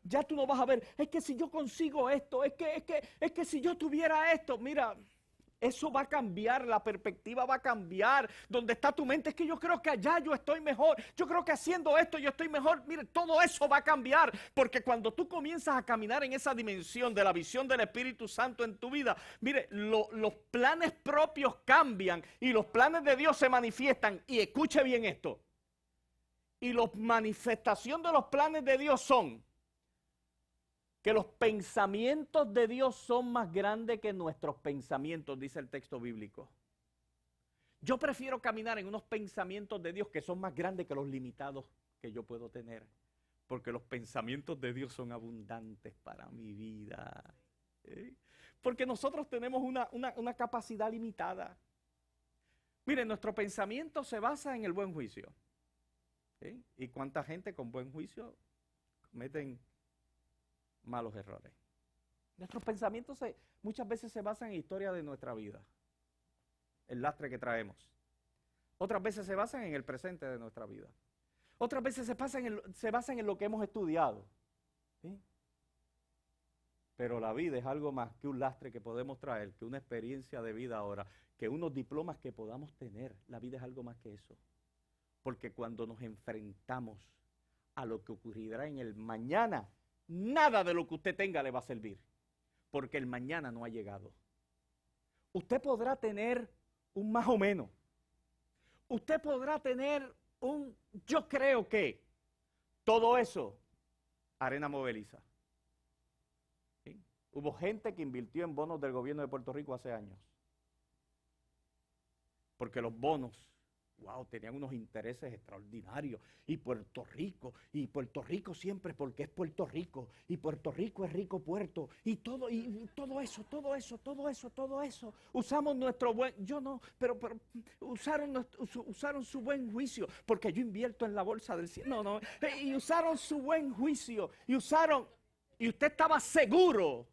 Ya tú no vas a ver, es que si yo consigo esto, es que si yo tuviera esto, mira, eso va a cambiar, la perspectiva va a cambiar. Donde está tu mente, es que yo creo que allá yo estoy mejor, yo creo que haciendo esto yo estoy mejor. Mire, todo eso va a cambiar, porque cuando tú comienzas a caminar en esa dimensión de la visión del Espíritu Santo en tu vida, mire, los planes propios cambian y los planes de Dios se manifiestan. Y escuche bien esto, y la manifestación de los planes de Dios son que los pensamientos de Dios son más grandes que nuestros pensamientos, dice el texto bíblico. Yo prefiero caminar en unos pensamientos de Dios que son más grandes que los limitados que yo puedo tener, porque los pensamientos de Dios son abundantes para mi vida. Porque nosotros tenemos una capacidad limitada. Miren, nuestro pensamiento se basa en el buen juicio. ¿Y cuánta gente con buen juicio cometen malos errores? Nuestros pensamientos muchas veces se basan en la historia de nuestra vida, el lastre que traemos. Otras veces se basan en el presente de nuestra vida. Otras veces se basan en lo que hemos estudiado. ¿Sí? Pero la vida es algo más que un lastre que podemos traer, que una experiencia de vida ahora, que unos diplomas que podamos tener. La vida es algo más que eso. Porque cuando nos enfrentamos a lo que ocurrirá en el mañana, nada de lo que usted tenga le va a servir. Porque el mañana no ha llegado. Usted podrá tener un más o menos. Usted podrá tener un yo creo que. Todo eso, arena moviliza. ¿Sí? Hubo gente que invirtió en bonos del gobierno de Puerto Rico hace años. Porque los bonos, wow, tenían unos intereses extraordinarios. Y Puerto Rico siempre porque es Puerto Rico. Y Puerto Rico es rico puerto. Y todo eso. Usamos nuestro buen, yo no, pero usaron su buen juicio. Porque yo invierto en la bolsa del cielo. No, y usaron su buen juicio. Y usted estaba seguro.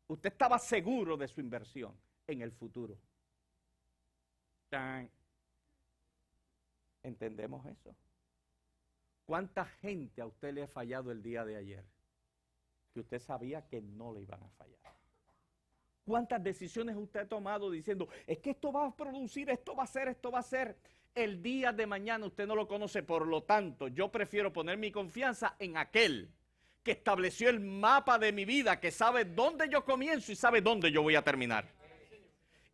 Usted estaba seguro de su inversión en el futuro. ¿Entendemos eso? ¿Cuánta gente a usted le ha fallado el día de ayer? Que usted sabía que no le iban a fallar. ¿Cuántas decisiones usted ha tomado diciendo, es que esto va a producir, esto va a ser? El día de mañana usted no lo conoce, por lo tanto, yo prefiero poner mi confianza en aquel que estableció el mapa de mi vida, que sabe dónde yo comienzo y sabe dónde yo voy a terminar.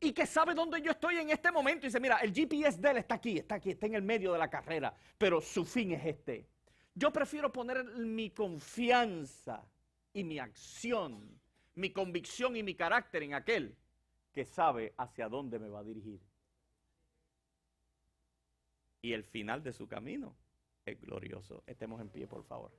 Y que sabe dónde yo estoy en este momento. Y dice, mira, el GPS de él está aquí, está en el medio de la carrera, pero su fin es este. Yo prefiero poner mi confianza y mi acción, mi convicción y mi carácter en aquel que sabe hacia dónde me va a dirigir. Y el final de su camino es glorioso. Estemos en pie, por favor.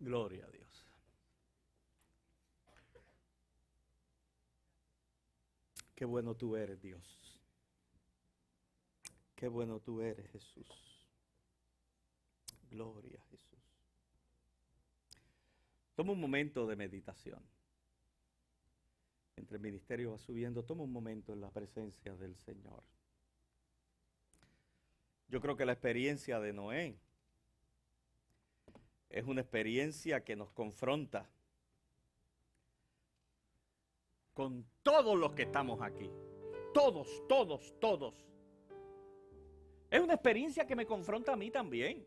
Gloria a Dios. Qué bueno tú eres, Dios. Qué bueno tú eres, Jesús. Gloria a Jesús. Toma un momento de meditación. Entre el ministerio va subiendo, toma un momento en la presencia del Señor. Yo creo que la experiencia de Noé es una experiencia que nos confronta con todos los que estamos aquí. Todos. Es una experiencia que me confronta a mí también.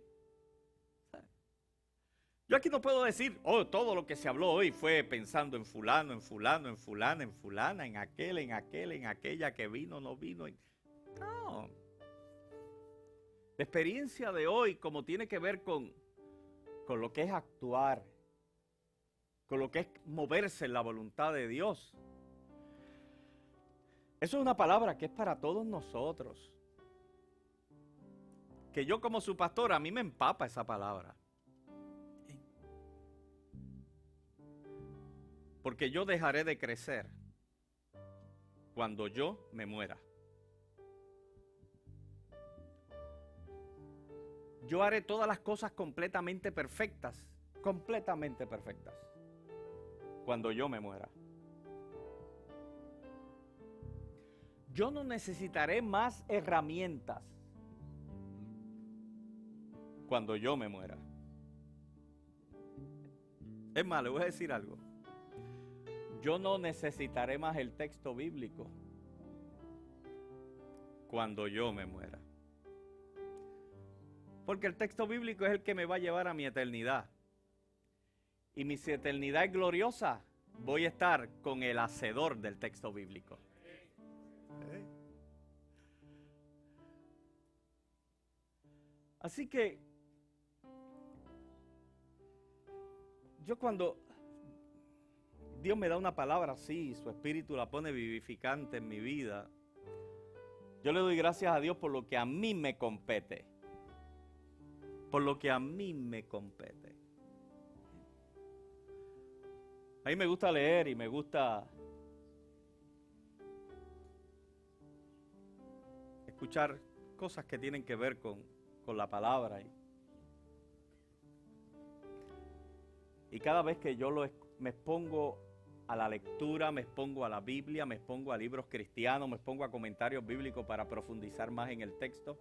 Yo aquí no puedo decir, todo lo que se habló hoy fue pensando en fulano, en fulana, en aquel, en aquella que vino, no vino. No. La experiencia de hoy, como tiene que ver con lo que es actuar, con lo que es moverse en la voluntad de Dios. Eso es una palabra que es para todos nosotros. Que yo como su pastor, a mí me empapa esa palabra. Porque yo dejaré de crecer cuando yo me muera. Yo haré todas las cosas completamente perfectas, cuando yo me muera. Yo no necesitaré más herramientas cuando yo me muera. Es más, le voy a decir algo. Yo no necesitaré más el texto bíblico cuando yo me muera. Porque el texto bíblico es el que me va a llevar a mi eternidad. Y mi eternidad es gloriosa. Voy a estar con el hacedor del texto bíblico. Así que yo cuando Dios me da una palabra así, su espíritu la pone vivificante en mi vida, yo le doy gracias a Dios por lo que a mí me compete. Por lo que a mí me compete. A mí me gusta leer y me gusta escuchar cosas que tienen que ver con la palabra. Y cada vez que yo me expongo a la lectura, me expongo a la Biblia, me expongo a libros cristianos, me expongo a comentarios bíblicos para profundizar más en el texto.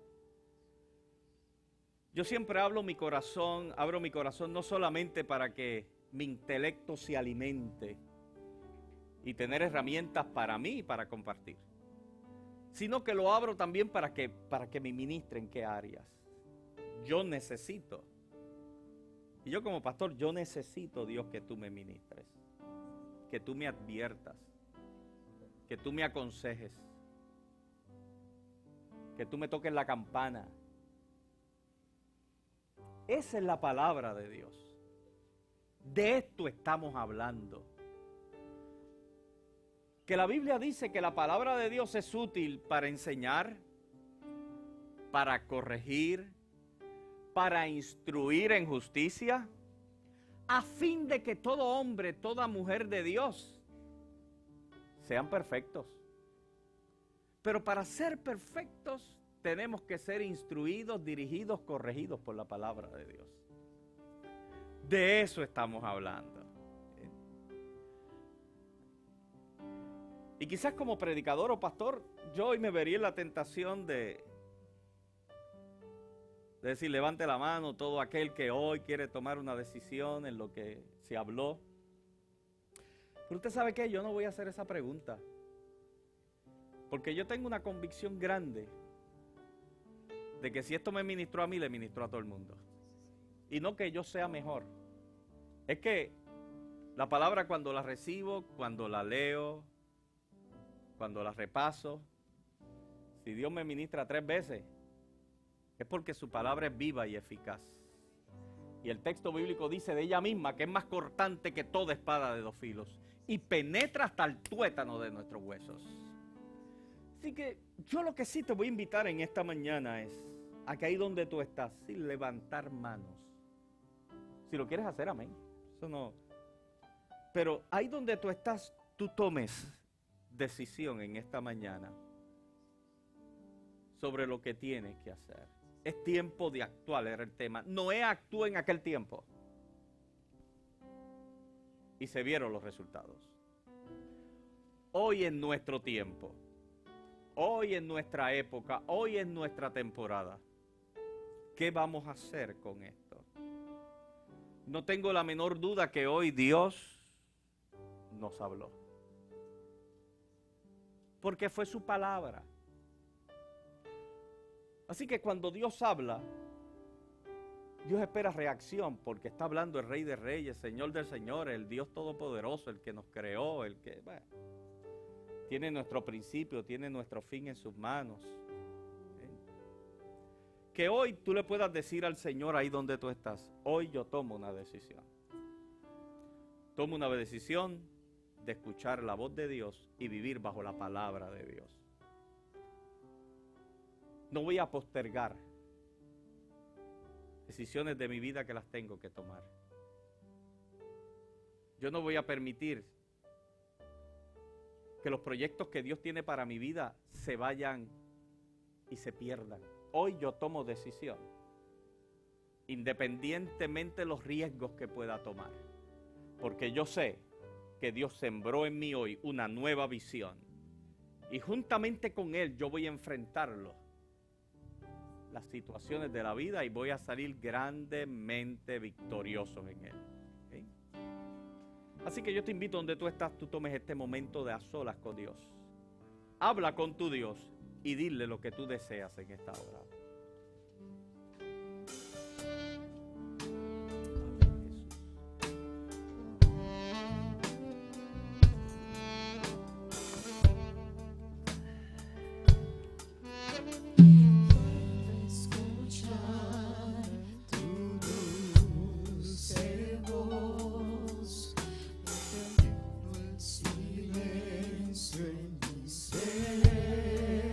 Yo siempre abro mi corazón no solamente para que mi intelecto se alimente y tener herramientas para mí y para compartir, sino que lo abro también para que me ministre en qué áreas yo necesito. Y yo como pastor, yo necesito, Dios, que tú me ministres, que tú me adviertas, que tú me aconsejes, que tú me toques la campana. Esa es la palabra de Dios. De esto estamos hablando. Que la Biblia dice que la palabra de Dios es útil para enseñar, para corregir, para instruir en justicia, a fin de que todo hombre, toda mujer de Dios sean perfectos. Pero para ser perfectos tenemos que ser instruidos, dirigidos, corregidos por la palabra de Dios. De eso estamos hablando. Y quizás como predicador o pastor, yo hoy me vería en la tentación de decir, levante la mano todo aquel que hoy quiere tomar una decisión en lo que se habló. Pero usted sabe qué, yo no voy a hacer esa pregunta. Porque yo tengo una convicción grande de que si esto me ministró a mí, le ministró a todo el mundo. Y no que yo sea mejor. Es que la palabra cuando la recibo, cuando la leo, cuando la repaso, si Dios me ministra 3 veces, es porque su palabra es viva y eficaz. Y el texto bíblico dice de ella misma que es más cortante que toda espada de 2 filos y penetra hasta el tuétano de nuestros huesos. Así que yo lo que sí te voy a invitar en esta mañana es a que ahí donde tú estás, sin levantar manos. Si lo quieres hacer, amén. Eso no. Pero ahí donde tú estás, tú tomes decisión en esta mañana sobre lo que tienes que hacer. Es tiempo de actuar, era el tema. Noé actuó en aquel tiempo y se vieron los resultados. Hoy en nuestro tiempo, hoy en nuestra época, hoy en nuestra temporada, ¿qué vamos a hacer con esto? No tengo la menor duda que hoy Dios nos habló, porque fue su palabra. Así que cuando Dios habla, Dios espera reacción, porque está hablando el Rey de Reyes, Señor del Señor, el Dios Todopoderoso, el que nos creó, el que tiene nuestro principio, tiene nuestro fin en sus manos. Que hoy tú le puedas decir al Señor ahí donde tú estás, hoy yo tomo una decisión. Tomo una decisión de escuchar la voz de Dios y vivir bajo la palabra de Dios. No voy a postergar decisiones de mi vida que las tengo que tomar. Yo no voy a permitir que los proyectos que Dios tiene para mi vida se vayan y se pierdan. Hoy yo tomo decisión, independientemente de los riesgos que pueda tomar, porque yo sé que Dios sembró en mí hoy una nueva visión y juntamente con Él yo voy a enfrentarlo, las situaciones de la vida, y voy a salir grandemente victorioso en Él. ¿Okay? Así que yo te invito donde tú estás, tú tomes este momento de a solas con Dios. Habla con tu Dios y dile lo que tú deseas en esta hora.